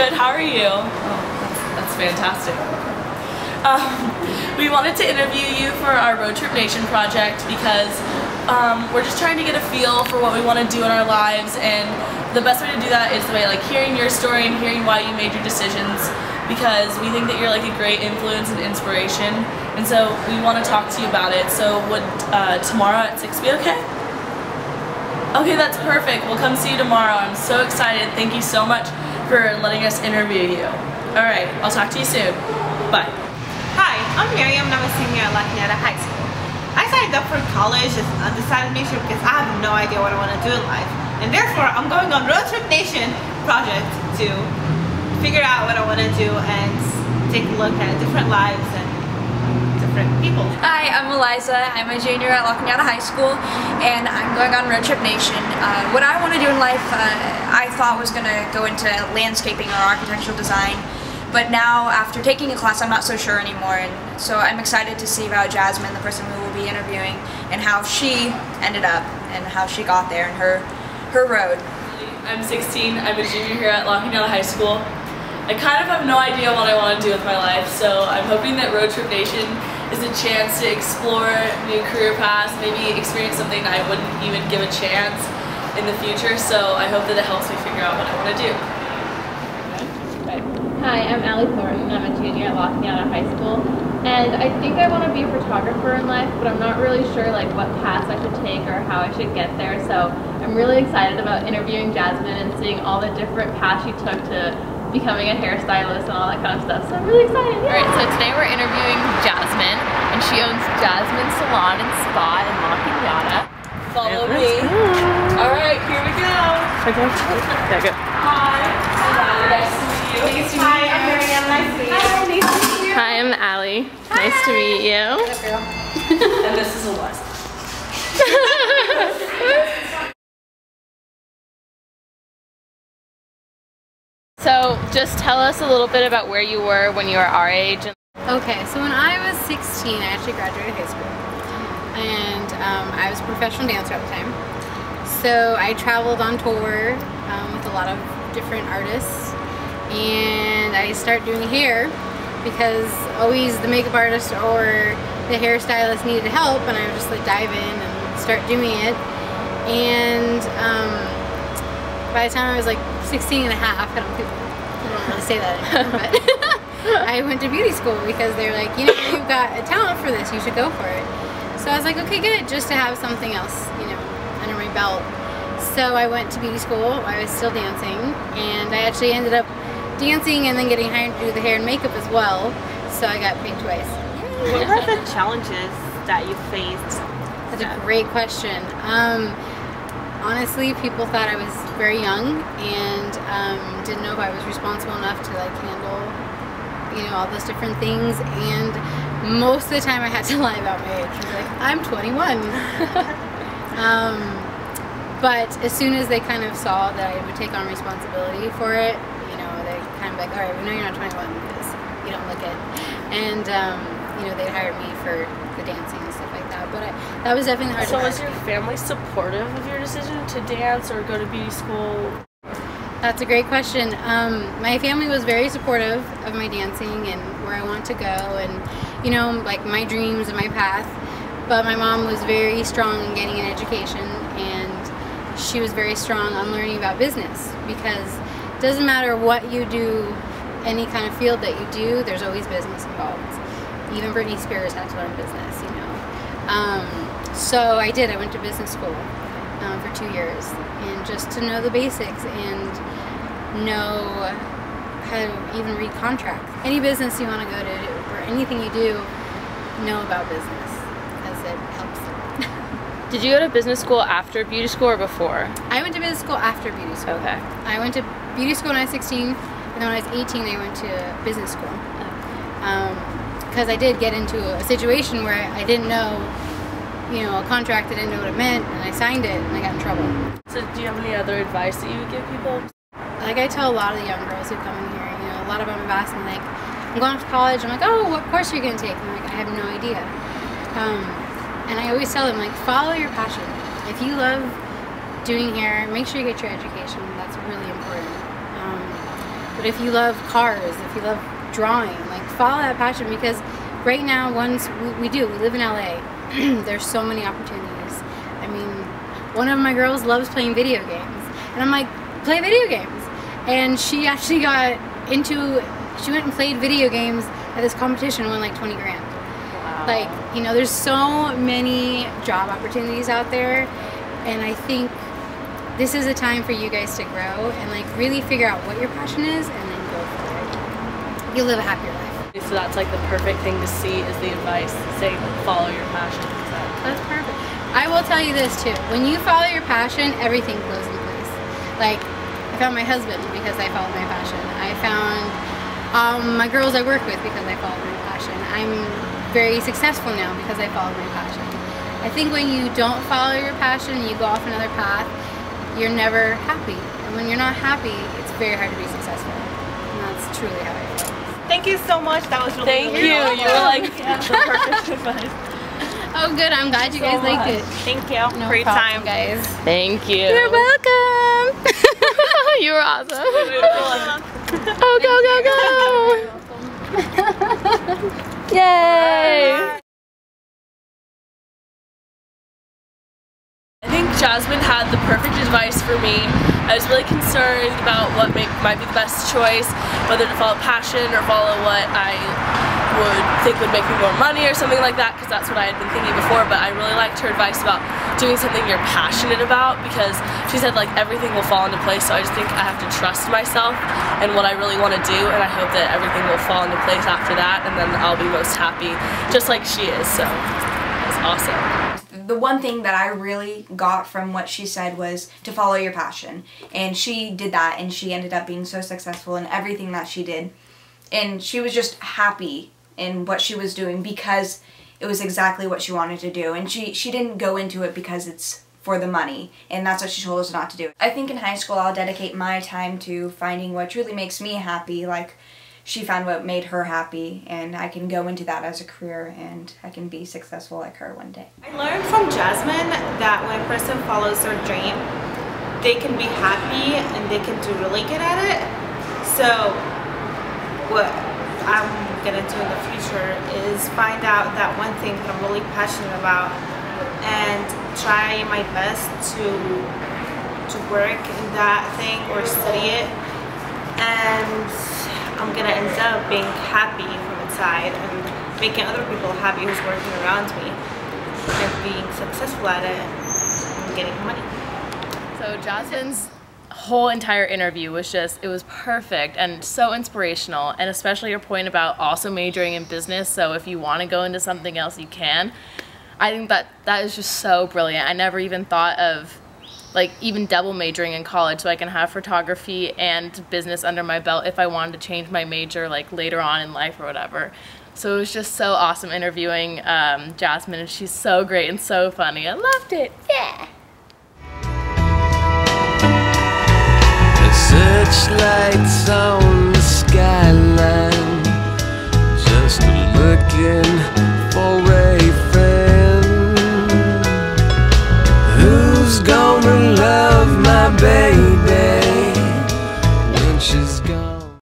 Good, how are you? Oh, that's fantastic. We wanted to interview you for our Road Trip Nation project because we're just trying to get a feel for what we want to do in our lives, and the best way to do that is by like hearing your story and hearing why you made your decisions, because we think that you're like a great influence and inspiration, and so we want to talk to you about it. So would tomorrow at 6 be okay? Okay, that's perfect. We'll come see you tomorrow. I'm so excited. Thank you so much for letting us interview you. Alright, I'll talk to you soon. Bye. Hi, I'm Maryam and I'm a senior at High School. I signed up for college as an undecided major because I have no idea what I want to do in life. And therefore, I'm going on Road Trip Nation project to figure out what I want to do and take a look at different lives and different people. Hi, I'm Eliza. I'm a junior at High School, and I'm going on Road Trip Nation. What I want to do in life, I thought was going to go into landscaping or architectural design, but now after taking a class, I'm not so sure anymore, and so I'm excited to see about Jasmine, the person we will be interviewing, and how she ended up and how she got there and her road. I'm 16. I'm a junior here at High School. I kind of have no idea what I want to do with my life, so I'm hoping that Road Trip Nation is a chance to explore new career paths, maybe experience something I wouldn't even give a chance in the future, so I hope that it helps me figure out what I want to do. Hi, I'm Thornton. I'm a junior at High School, and I think I want to be a photographer in life, but I'm not really sure like what paths I should take or how I should get there, so I'm really excited about interviewing Jasmine and seeing all the different paths she took to becoming a hairstylist and all that kind of stuff, so I'm really excited. Yeah. Alright, so today we're interviewing Jasmine, and she owns Jasmine Salon and Spa in La Piñata. Follow me. Alright, here we go. Okay. Hi. Nice to meet you. Hi, I'm Maryam. Nice to meet you. Hi, nice to meet you. Hi, I'm Allie. Nice to meet you. And this is Eliza. So, just tell us a little bit about where you were when you were our age. Okay, so when I was 16, I actually graduated high school, and I was a professional dancer at the time. So I traveled on tour with a lot of different artists, and I started doing hair because always the makeup artist or the hairstylist needed help, and I would just like dive in and start doing it. And by the time I was like 16 and a half, I don't really say that anymore, but I went to beauty school because they're like, you know, you've got a talent for this, you should go for it. So I was like, okay, good, just to have something else, you know, under my belt. So I went to beauty school. I was still dancing, and I actually ended up dancing and then getting hired to do the hair and makeup as well, so I got paid twice. What were the challenges that you faced? That's a great question. Honestly, people thought I was very young and didn't know if I was responsible enough to like handle, you know, all those different things. And most of the time, I had to lie about my age. I was like, I'm 21. But as soon as they kind of saw that I would take on responsibility for it, you know, they kind of like, all right, we know you're not 21 because you don't look it. And you know, they'd hire me for the dancing and stuff like that. But that was definitely hard. So was your family supportive of your decision to dance or go to beauty school? That's a great question. My family was very supportive of my dancing and where I want to go, and you know, like my dreams and my path. But my mom was very strong in getting an education, and she was very strong on learning about business, because it doesn't matter what you do, any kind of field that you do, there's always business involved. Even Britney Spears had to learn business, you know. So I did. I went to business school for 2 years, and just to know the basics and know how to even read contracts. Any business you want to go to, or anything you do, know about business, because it helps. Did you go to business school after beauty school or before? I went to business school after beauty school. Okay. I went to beauty school when I was 16, and then when I was 18, I went to business school. Because I did get into a situation where I didn't know, you know, a contract, I didn't know what it meant, and I signed it, and I got in trouble. So do you have any other advice that you would give people? Like I tell a lot of the young girls who come in here, you know, a lot of them have asked me, like, I'm going off to college, I'm like, oh, what course are you going to take? And I'm like, I have no idea. And I always tell them, like, follow your passion. If you love doing hair, make sure you get your education. That's really important. But if you love cars, if you love drawing, like follow that passion, because right now, we live in LA. There's so many opportunities. I mean, one of my girls loves playing video games, and I'm like, play video games. And she actually she went and played video games at this competition and won like 20 grand. Wow. Like, you know, there's so many job opportunities out there, and I think this is a time for you guys to grow and like really figure out what your passion is and then go for it. You'll live a happier life. So that's like the perfect thing to see is the advice, say follow your passion. That's perfect. I will tell you this too. When you follow your passion, everything goes in place. Like, I found my husband because I followed my passion. I found my girls I work with because I followed my passion. I'm very successful now because I followed my passion. I think when you don't follow your passion and you go off another path, you're never happy. And when you're not happy, it's very hard to be successful. And that's truly how I feel. Thank you so much. That was really Thank you. You were like the perfect advice. Oh, good. I'm glad you guys liked it. Thank you. No Great problem, time, guys. Thank you. You're welcome. You were awesome. Oh, go, go, go. Yay. I think Jasmine had the perfect advice for me. I was really concerned about what might be the best choice, whether to follow passion or follow what I would think would make me more money or something like that, because that's what I had been thinking before. But I really liked her advice about doing something you're passionate about, because she said like everything will fall into place. So I just think I have to trust myself and what I really want to do, and I hope that everything will fall into place after that, and then I'll be most happy just like she is. So it's awesome. The one thing that I really got from what she said was to follow your passion, and she did that, and she ended up being so successful in everything that she did, and she was just happy in what she was doing because it was exactly what she wanted to do, and she didn't go into it because it's for the money, and that's what she told us not to do. I think in high school I'll dedicate my time to finding what truly makes me happy, like she found what made her happy, and I can go into that as a career and I can be successful like her one day. I learned from Jasmine that when a person follows their dream, they can be happy and they can do really good at it. So what I'm gonna do in the future is find out that one thing that I'm really passionate about and try my best to work in that thing or study it, and I'm gonna end up being happy from inside and making other people happy who's working around me and being successful at it and getting money. So Jasmine's whole entire interview was it was perfect and so inspirational, and especially your point about also majoring in business, so if you want to go into something else you can. I think that is just so brilliant. I never even thought of like even double majoring in college, so I can have photography and business under my belt if I wanted to change my major like later on in life or whatever. So it was just so awesome interviewing Jasmine, and she's so great and so funny. I loved it. Yeah. The searchlights on